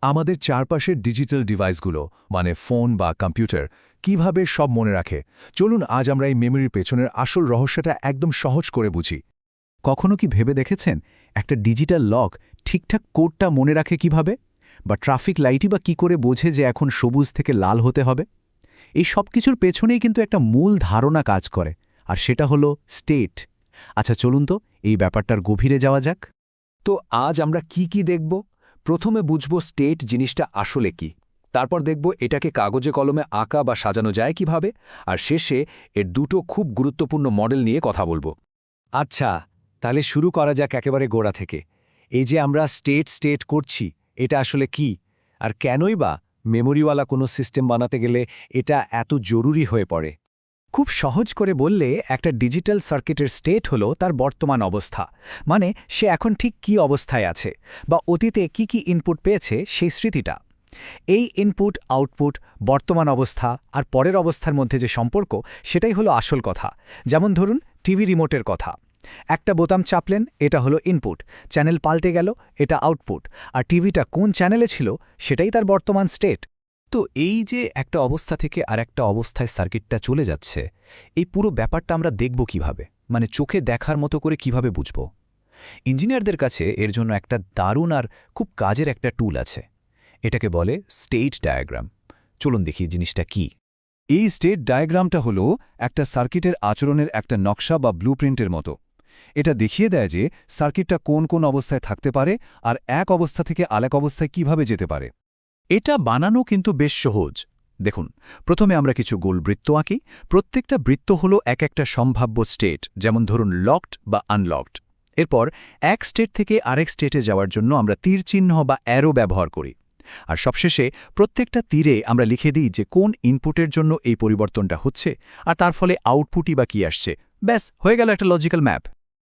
আমাদের চারপাশের ডিজিটাল ডিভাইসগুলো মানে ফোন বা কম্পিউটার কিভাবে সব মনে রাখে চলুন আজ আমরা এই মেমোরির পেছনের আসল রহস্যটা একদম সহজ করে বুঝি। কখনো কি ভেবে দেখেছেন একটা ডিজিটাল লক ঠিকঠাক কোডটা মনে রাখে কিভাবে? বা ট্রাফিক লাইটই বা কি করে বোঝে যে এখন সবুজ থেকে লাল হতে হবে? এই সব কিছুর পেছনেই কিন্তু একটা মূল ধারণা কাজ করে, আর সেটা হলো স্টেট। আচ্ছা চলুন তো এই ব্যাপারটার গভীরে যাওয়া যাক। তো আজ আমরা কি দেখব? প্রথমে বুঝব স্টেট জিনিসটা আসলে কি, তারপর দেখব এটাকে কাগজে কলমে আঁকা বা সাজানো যায় কিভাবে, আর শেষে এর দুটো খুব গুরুত্বপূর্ণ মডেল নিয়ে কথা বলবো। আচ্ছা, তাহলে শুরু করা যাক একেবারে গোড়া থেকে। এই যে আমরা স্টেট করছি, এটা আসলে কি? আর কেনই বা মেমোরিওয়ালা কোনো সিস্টেম বানাতে গেলে এটা এত জরুরি হয়ে পড়ে? খুব সহজ করে বললে একটা ডিজিটাল সার্কিটের স্টেট হলো তার বর্তমান অবস্থা, মানে সে এখন ঠিক কি অবস্থায় আছে বা অতীতে কি ইনপুট পেয়েছে সেই স্মৃতিটা। এই ইনপুট আউটপুট, বর্তমান অবস্থা আর পরের অবস্থার মধ্যে যে সম্পর্ক, সেটাই হলো আসল কথা। যেমন ধরুন টিভি রিমোটের কথা। একটা বোতাম চাপলেন, এটা হলো ইনপুট, চ্যানেল পাল্টে গেল, এটা আউটপুট, আর টিভিটা কোন চ্যানেলে ছিল সেটাই তার বর্তমান স্টেট। তো এই যে একটা অবস্থা থেকে আর একটা অবস্থায় সার্কিটটা চলে যাচ্ছে, এই পুরো ব্যাপারটা আমরা দেখব কিভাবে, মানে চোখে দেখার মতো করে কিভাবে বুঝব? ইঞ্জিনিয়ারদের কাছে এর জন্য একটা দারুণ আর খুব কাজের একটা টুল আছে। এটাকে বলে স্টেট ডায়াগ্রাম। চলুন দেখি জিনিসটা কি। এই স্টেট ডায়াগ্রামটা হলো একটা সার্কিটের আচরণের একটা নকশা বা ব্লুপ্রিন্টের মতো। এটা দেখিয়ে দেয় যে সার্কিটটা কোন কোন অবস্থায় থাকতে পারে আর এক অবস্থা থেকে আরেক অবস্থায় কিভাবে যেতে পারে। এটা বানানো কিন্তু বেশ সহজ। দেখুন, প্রথমে আমরা কিছু গোল বৃত্ত আঁকি। প্রত্যেকটা বৃত্ত হলো এক একটা সম্ভাব্য স্টেট, যেমন ধরুন লকড বা আনলকড। এরপর এক স্টেট থেকে আরেক স্টেটে যাওয়ার জন্য আমরা তীর চিহ্ন বা অ্যারো ব্যবহার করি। আর সবশেষে প্রত্যেকটা তীরে আমরা লিখে দিই যে কোন ইনপুটের জন্য এই পরিবর্তনটা হচ্ছে আর তার ফলে আউটপুটই বা কি আসছে। ব্যাস, হয়ে গেল একটা লজিক্যাল ম্যাপ।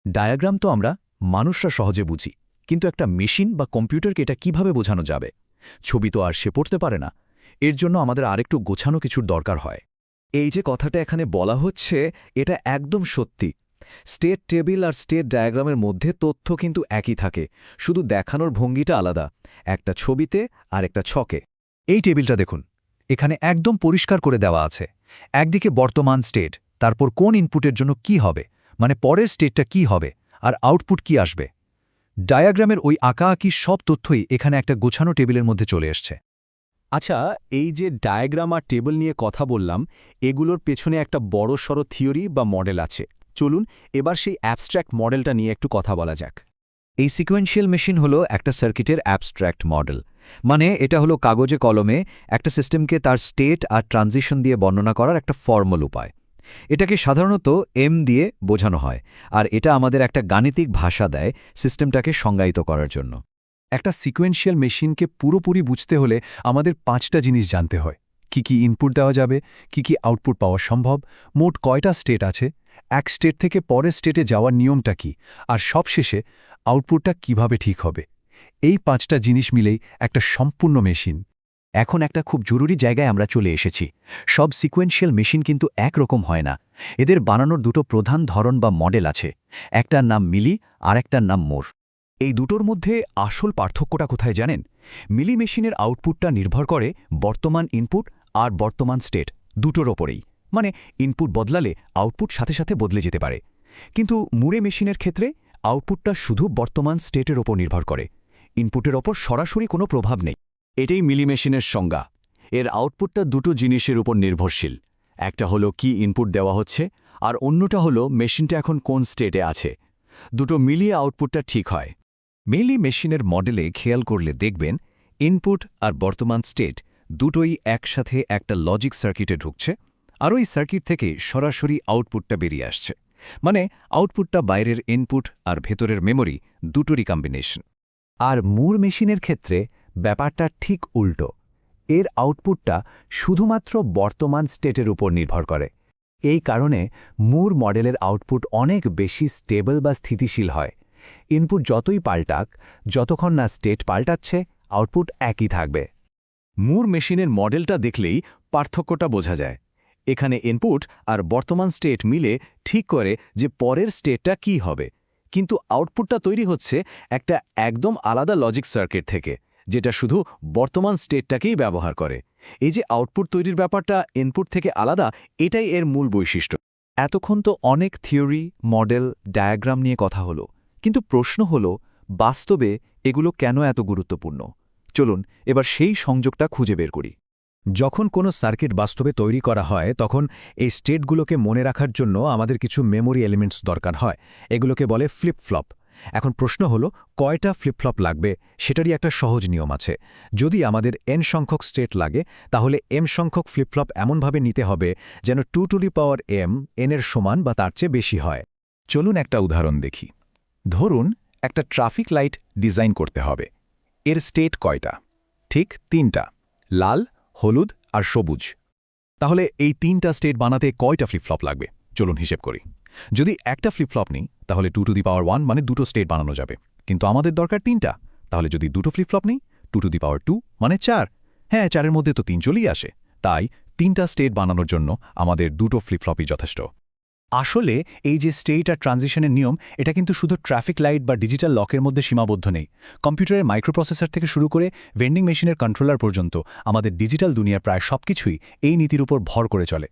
ডায়াগ্রাম তো আমরা মানুষরা সহজে বুঝি, কিন্তু একটা মেশিন বা কম্পিউটারকে এটা কিভাবে বোঝানো যাবে? ছবি তো আর সে পড়তে পারে না। এর জন্য আমাদের আরেকটু গোছানো কিছুর দরকার হয়। এই যে কথাটা এখানে বলা হচ্ছে, এটা একদম সত্যি। স্টেট টেবিল আর স্টেট ডায়াগ্রামের মধ্যে তথ্য কিন্তু একই থাকে, শুধু দেখানোর ভঙ্গিটা আলাদা, একটা ছবিতে আর একটা ছকে। এই টেবিলটা দেখুন, এখানে একদম পরিষ্কার করে দেওয়া আছে। একদিকে বর্তমান স্টেট, তারপর কোন ইনপুটের জন্য কি হবে, মানে পরের স্টেটটা কি হবে, আর আউটপুট কি আসবে। ডায়াগ্রামের ওই আঁকাআঁকি সব তথ্যই এখানে একটা গোছানো টেবিলের মধ্যে চলে আসছে। আচ্ছা, এই যে ডায়াগ্রাম আর টেবিল নিয়ে কথা বললাম, এগুলোর পেছনে একটা বড়সড় থিওরি বা মডেল আছে। চলুন এবার সেই অ্যাবস্ট্র্যাক্ট মডেলটা নিয়ে একটু কথা বলা যাক। এই সিকোয়েন্সিয়াল মেশিন হলো একটা সার্কিটের অ্যাবস্ট্র্যাক্ট মডেল। মানে এটা হলো কাগজে কলমে একটা সিস্টেমকে তার স্টেট আর ট্রানজিশন দিয়ে বর্ণনা করার একটা ফর্মাল উপায়। এটাকে সাধারণত এম দিয়ে বোঝানো হয়, আর এটা আমাদের একটা গাণিতিক ভাষা দেয় সিস্টেমটাকে সংজ্ঞায়িত করার জন্য। একটা সিকোয়েন্সিয়াল মেশিনকে পুরোপুরি বুঝতে হলে আমাদের 5টা জিনিস জানতে হয়। কি ইনপুট দেওয়া যাবে, কি আউটপুট পাওয়া সম্ভব, মোট কয়টা স্টেট আছে, এক স্টেট থেকে পরের স্টেটে যাওয়ার নিয়মটা কি, আর সবশেষে আউটপুটটা কিভাবে ঠিক হবে। এই 5টা জিনিস মিলেই একটা সম্পূর্ণ মেশিন। এখন একটা খুব জরুরি জায়গায় আমরা চলে এসেছি। সব সিকোয়েন্সিয়াল মেশিন কিন্তু একরকম হয় না। এদের বানানোর দুটো প্রধান ধরন বা মডেল আছে। একটার নাম মিলি আর একটার নাম মোর। এই দুটোর মধ্যে আসল পার্থক্যটা কোথায় জানেন? মিলি মেশিনের আউটপুটটা নির্ভর করে বর্তমান ইনপুট আর বর্তমান স্টেট দুটোর ওপরেই, মানে ইনপুট বদলালে আউটপুট সাথে সাথে বদলে যেতে পারে। কিন্তু মুরে মেশিনের ক্ষেত্রে আউটপুটটা শুধু বর্তমান স্টেটের ওপর নির্ভর করে, ইনপুটের ওপর সরাসরি কোনো প্রভাব নেই। এটাই মিলি মেশিনের সংজ্ঞা। এর আউটপুটটা দুটো জিনিসের উপর নির্ভরশীল। একটা হলো কি ইনপুট দেওয়া হচ্ছে, আর অন্যটা হলো মেশিনটা এখন কোন স্টেটে আছে। দুটো মিলিয়ে আউটপুটটা ঠিক হয়। মিলি মেশিনের মডেলে খেয়াল করলে দেখবেন ইনপুট আর বর্তমান স্টেট দুটোই একসাথে একটা লজিক সার্কিটে ঢুকছে, আর ওই সার্কিট থেকে সরাসরি আউটপুটটা বেরিয়ে আসছে। মানে আউটপুটটা বাইরের ইনপুট আর ভেতরের মেমোরি দুটোরই কম্বিনেশন। আর মুর মেশিনের ক্ষেত্রে ব্যাপারটা ঠিক উল্টো। এর আউটপুটটা শুধুমাত্র বর্তমান স্টেটের উপর নির্ভর করে। এই কারণে মুর মডেলের আউটপুট অনেক বেশি স্টেবল বা স্থিতিশীল হয়। ইনপুট যতই পাল্টাক, যতক্ষণ না স্টেট পাল্টাচ্ছে, আউটপুট একই থাকবে। মুর মেশিনের মডেলটা দেখলেই পার্থক্যটা বোঝা যায়। এখানে ইনপুট আর বর্তমান স্টেট মিলে ঠিক করে যে পরের স্টেটটা কি হবে, কিন্তু আউটপুটটা তৈরি হচ্ছে একটা একদম আলাদা লজিক সার্কিট থেকে, যেটা শুধু বর্তমান স্টেটটাকেই ব্যবহার করে। এই যে আউটপুট তৈরির ব্যাপারটা ইনপুট থেকে আলাদা, এটাই এর মূল বৈশিষ্ট্য। এতক্ষণ তো অনেক থিওরি, মডেল, ডায়াগ্রাম নিয়ে কথা হলো, কিন্তু প্রশ্ন হলো বাস্তবে এগুলো কেন এত গুরুত্বপূর্ণ? চলুন এবার সেই সংযোগটা খুঁজে বের করি। যখন কোনো সার্কিট বাস্তবে তৈরি করা হয় তখন এই স্টেটগুলোকে মনে রাখার জন্য আমাদের কিছু মেমোরি এলিমেন্টস দরকার হয়। এগুলোকে বলে ফ্লিপ ফ্লপ। এখন প্রশ্ন হলো কয়টা ফ্লিপ ফ্লপ লাগবে সেটারই একটা সহজ নিয়ম আছে। যদি আমাদের n সংখ্যক স্টেট লাগে তাহলে m সংখ্যক ফ্লিপ ফ্লপ এমনভাবে নিতে হবে যেন 2m n এর সমান বা তার চেয়ে বেশি হয়। চলুন একটা উদাহরণ দেখি। ধরুন একটা ট্রাফিক লাইট ডিজাইন করতে হবে। এর স্টেট কয়টা? ঠিক 3টা, লাল, হলুদ আর সবুজ। তাহলে এই 3টা স্টেট বানাতে কয়টা ফ্লিপফ্লপ লাগবে? চলুন হিসেব করি। যদি একটা ফ্লিপফ্লপ নিই তাহলে 2^1 মানে দুটো স্টেট বানানো যাবে, কিন্তু আমাদের দরকার 3টা। তাহলে যদি দুটো ফ্লিপফ্লপ নিই 2^2 মানে 4। হ্যাঁ, 4-এর মধ্যে তো 3 চলেই আসে। তাই 3টা স্টেট বানানোর জন্য আমাদের দুটো ফ্লিপফ্লপই যথেষ্ট। আসলে এই যে স্টেট আর ট্রানজিশনের নিয়ম, এটা কিন্তু শুধু ট্রাফিক লাইট বা ডিজিটাল লকের মধ্যে সীমাবদ্ধ নেই। কম্পিউটারের মাইক্রোপ্রসেসর থেকে শুরু করে ভেন্ডিং মেশিনের কন্ট্রোলার পর্যন্ত আমাদের ডিজিটাল দুনিয়ার প্রায় সবকিছুই এই নীতির উপর ভর করে চলে।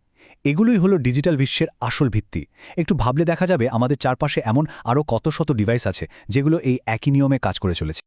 এগুলোই হলো ডিজিটাল বিশ্বের আসল ভিত্তি। একটু ভাবলে দেখা যাবে আমাদের চারপাশে এমন আরও কত শত ডিভাইস আছে যেগুলো এই একই নিয়মে কাজ করে চলেছে।